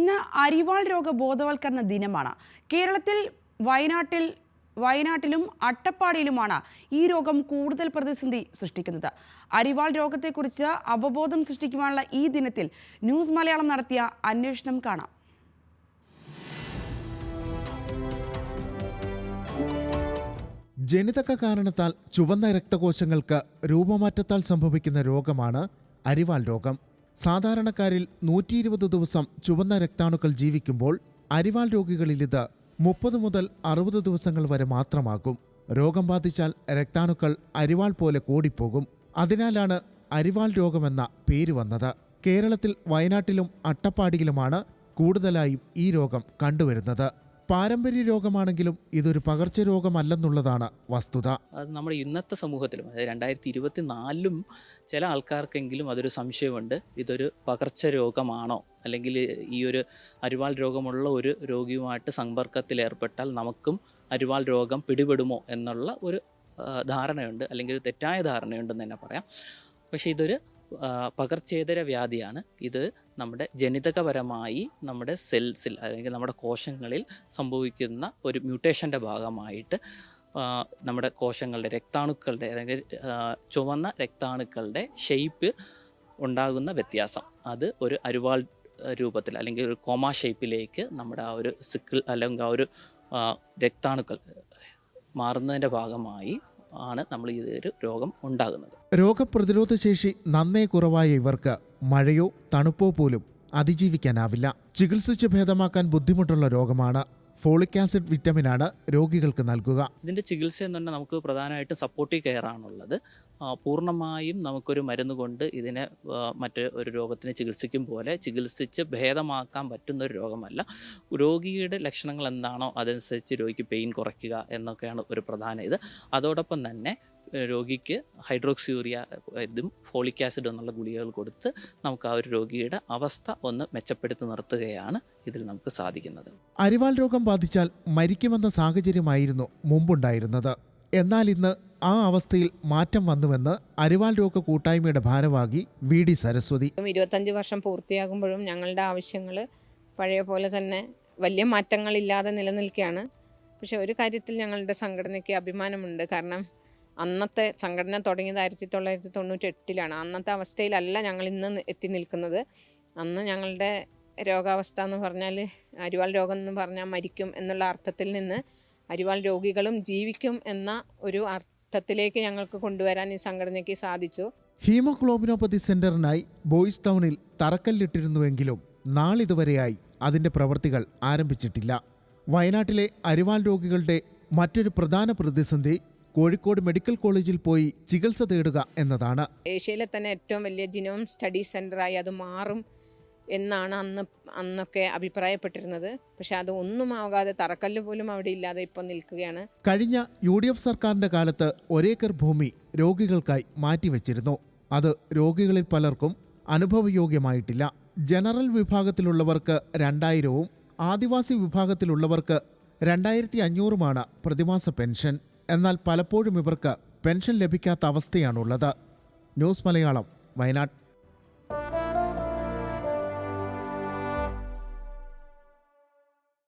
ഇന്ന് അരിവാൾ രോഗ ബോധവൽക്കരണ ദിനമാണ്. കേരളത്തിൽ വയനാട്ടിലും അട്ടപ്പാടിയിലുമാണ് ഈ രോഗം കൂടുതൽ പ്രതിസന്ധി സൃഷ്ടിക്കുന്നത്. അരിവാൾ രോഗത്തെക്കുറിച്ച് അവബോധം സൃഷ്ടിക്കുവാനുള്ള ഈ ദിനത്തിൽ ന്യൂസ് മലയാളം നടത്തിയ അന്വേഷണം കാണാം. ജനിതക കാരണത്താൽ ചുവന്ന രക്തകോശങ്ങൾക്ക് രൂപമാറ്റത്താൽ സംഭവിക്കുന്ന രോഗമാണ് അരിവാൾ രോഗം. സാധാരണക്കാരിൽ 120 ദിവസം ചുവന്ന രക്താണുക്കൾ ജീവിക്കുമ്പോൾ അരിവാൾ രോഗികളിൽ ഇത് 30 മുതൽ 60 ദിവസങ്ങൾ വരെ മാത്രമാകും. രോഗം ബാധിച്ചാൽ രക്താണുക്കൾ അരിവാൾ പോലെ കൂടിപ്പോകും. അതിനാലാണ് അരിവാൾ രോഗമെന്ന പേര് വന്നത്. കേരളത്തിൽ വയനാട്ടിലും അട്ടപ്പാടിയിലുമാണ് കൂടുതലായും ഈ രോഗം കണ്ടുവരുന്നത്. പാരമ്പര്യ രോഗമാണെങ്കിലും ഇതൊരു പകർച്ചരോഗമല്ലെന്നുള്ളതാണ് വസ്തുത. അത് നമ്മുടെ ഇന്നത്തെ സമൂഹത്തിലും, അതായത് 2024 ചില ആൾക്കാർക്കെങ്കിലും അതൊരു സംശയമുണ്ട്. ഇതൊരു പകർച്ചരോഗമാണോ, അല്ലെങ്കിൽ ഈ ഒരു അരിവാൾ രോഗമുള്ള ഒരു രോഗിയുമായിട്ട് സമ്പർക്കത്തിലേർപ്പെട്ടാൽ നമുക്കും അരിവാൾ രോഗം പിടിപെടുമോ എന്നുള്ള ഒരു ധാരണയുണ്ട്, അല്ലെങ്കിൽ ഒരു തെറ്റായ ധാരണയുണ്ടെന്ന് തന്നെ പറയാം. പക്ഷേ ഇതൊരു പകർച്ചേതര വ്യാധിയാണ്. ഇത് നമ്മുടെ ജനിതകപരമായി നമ്മുടെ സെൽസിൽ, അല്ലെങ്കിൽ നമ്മുടെ കോശങ്ങളിൽ സംഭവിക്കുന്ന ഒരു മ്യൂട്ടേഷൻ്റെ ഭാഗമായിട്ട് നമ്മുടെ കോശങ്ങളുടെ രക്താണുക്കളുടെ, അല്ലെങ്കിൽ ചുവന്ന രക്താണുക്കളുടെ ഷേപ്പ് ഉണ്ടാകുന്ന വ്യത്യാസം, അത് ഒരു അരിവാൾ രൂപത്തിൽ അല്ലെങ്കിൽ ഒരു കോമ ഷേപ്പിലേക്ക് നമ്മുടെ ആ ഒരു സിക്കിൾ അല്ലെങ്കിൽ ആ ഒരു രക്താണുക്കൾ മാറുന്നതിൻ്റെ ഭാഗമായി ആണ് നമ്മൾ ഈ ഒരു രോഗം ഉണ്ടാകുന്നത്. രോഗപ്രതിരോധ ശേഷി നന്നേ കുറവായ ഇവർക്ക് മഴയോ തണുപ്പോ പോലും അതിജീവിക്കാനാവില്ല. ചികിത്സിച്ച് ഭേദമാക്കാൻ ബുദ്ധിമുട്ടുള്ള രോഗമാണ്. ഫോളിക് ആസിഡ് വിറ്റമിനാണ് രോഗികൾക്ക് നൽകുക. ഇതിൻ്റെ ചികിത്സ എന്ന് പറഞ്ഞാൽ നമുക്ക് പ്രധാനമായിട്ടും സപ്പോർട്ടീവ് കെയർ ആണുള്ളത്. പൂർണ്ണമായും നമുക്കൊരു മരുന്ന് കൊണ്ട് ഇതിനെ ഒരു രോഗത്തിന് ചികിത്സിക്കും പോലെ ചികിത്സിച്ച് ഭേദമാക്കാൻ പറ്റുന്ന ഒരു രോഗമല്ല. രോഗിയുടെ ലക്ഷണങ്ങൾ എന്താണോ അതനുസരിച്ച് രോഗിക്ക് പെയിൻ കുറയ്ക്കുക എന്നൊക്കെയാണ് ഒരു പ്രധാന ഇത്. അതോടൊപ്പം തന്നെ രോഗിക്ക് ഹൈഡ്രോക്സിയൂറിയ ഇതും ഫോളിക് ആസിഡ് എന്നുള്ള ഗുളികകൾ കൊടുത്ത് നമുക്ക് ആ ഒരു രോഗിയുടെ അവസ്ഥ ഒന്ന് മെച്ചപ്പെടുത്തി നിർത്തുകയാണ് ഇതിൽ നമുക്ക് സാധിക്കുന്നത്. അരിവാൾ രോഗം ബാധിച്ചാൽ മരിക്കുമെന്ന സാഹചര്യമായിരുന്നു മുമ്പുണ്ടായിരുന്നത്. എന്നാൽ ഇന്ന് ആ അവസ്ഥയിൽ മാറ്റം വന്നുവെന്ന് അരിവാൾ രോഗ കൂട്ടായ്മയുടെ ഭാരവാഹി VD സരസ്വതി. 25 വർഷം പൂർത്തിയാകുമ്പോഴും ഞങ്ങളുടെ ആവശ്യങ്ങൾ പഴയ പോലെ തന്നെ വലിയ മാറ്റങ്ങളില്ലാതെ നിലനിൽക്കുകയാണ്. പക്ഷെ ഒരു കാര്യത്തിൽ ഞങ്ങളുടെ സംഘടനയ്ക്ക് അഭിമാനമുണ്ട്. കാരണം അന്നത്തെ സംഘടന തുടങ്ങിയത് 1998-ലാണ്. അന്നത്തെ അവസ്ഥയിലല്ല ഞങ്ങൾ ഇന്ന് എത്തി നിൽക്കുന്നത്. അന്ന് ഞങ്ങളുടെ രോഗാവസ്ഥ എന്ന് പറഞ്ഞാൽ, അരിവാൾ രോഗം എന്ന് പറഞ്ഞാൽ മരിക്കും എന്നുള്ള അർത്ഥത്തിൽ നിന്ന് അരിവാൾ രോഗികളും ജീവിക്കും എന്ന ഒരു അർത്ഥത്തിലേക്ക് ഞങ്ങൾക്ക് കൊണ്ടുവരാൻ ഈ സംഘടനയ്ക്ക് സാധിച്ചു. ഹീമോഗ്ലോബിനോപ്പതി സെന്ററിനായി ബോയ്സ് ടൗണിൽ തറക്കല്ലിട്ടിരുന്നുവെങ്കിലും നാളിതുവരെയായി അതിന്റെ പ്രവൃത്തികൾ ആരംഭിച്ചിട്ടില്ല. വയനാട്ടിലെ അരിവാൾ രോഗികളുടെ മറ്റൊരു പ്രധാന പ്രതിസന്ധി കോഴിക്കോട് മെഡിക്കൽ കോളേജിൽ പോയി ചികിത്സ തേടുക എന്നതാണ്. ഏഷ്യയിലെ തന്നെ ഏറ്റവും വലിയ ജിനോം സ്റ്റഡി സെൻ്ററായി അത് മാറും എന്നാണ് അന്നൊക്കെ അഭിപ്രായപ്പെട്ടിരുന്നത്. പക്ഷെ അത് ഒന്നും ആകാതെ, തറക്കല്ല് പോലും അവിടെ ഇല്ലാതെ ഇപ്പോൾ നിൽക്കുകയാണ്. കഴിഞ്ഞ UDF സർക്കാരിന്റെ കാലത്ത് 1 ഏക്കർ ഭൂമി രോഗികൾക്കായി മാറ്റിവെച്ചിരുന്നു. അത് രോഗികളിൽ പലർക്കും അനുഭവയോഗ്യമായിട്ടില്ല. ജനറൽ വിഭാഗത്തിലുള്ളവർക്ക് 2000-ഉം ആദിവാസി വിഭാഗത്തിലുള്ളവർക്ക് 2500-ഉമാണ് പ്രതിമാസ പെൻഷൻ. എന്നാൽ പലപ്പോഴും ഇവർക്ക് പെൻഷൻ ലഭിക്കാത്ത അവസ്ഥയാണുള്ളത്. ന്യൂസ് മലയാളം, വയനാട്.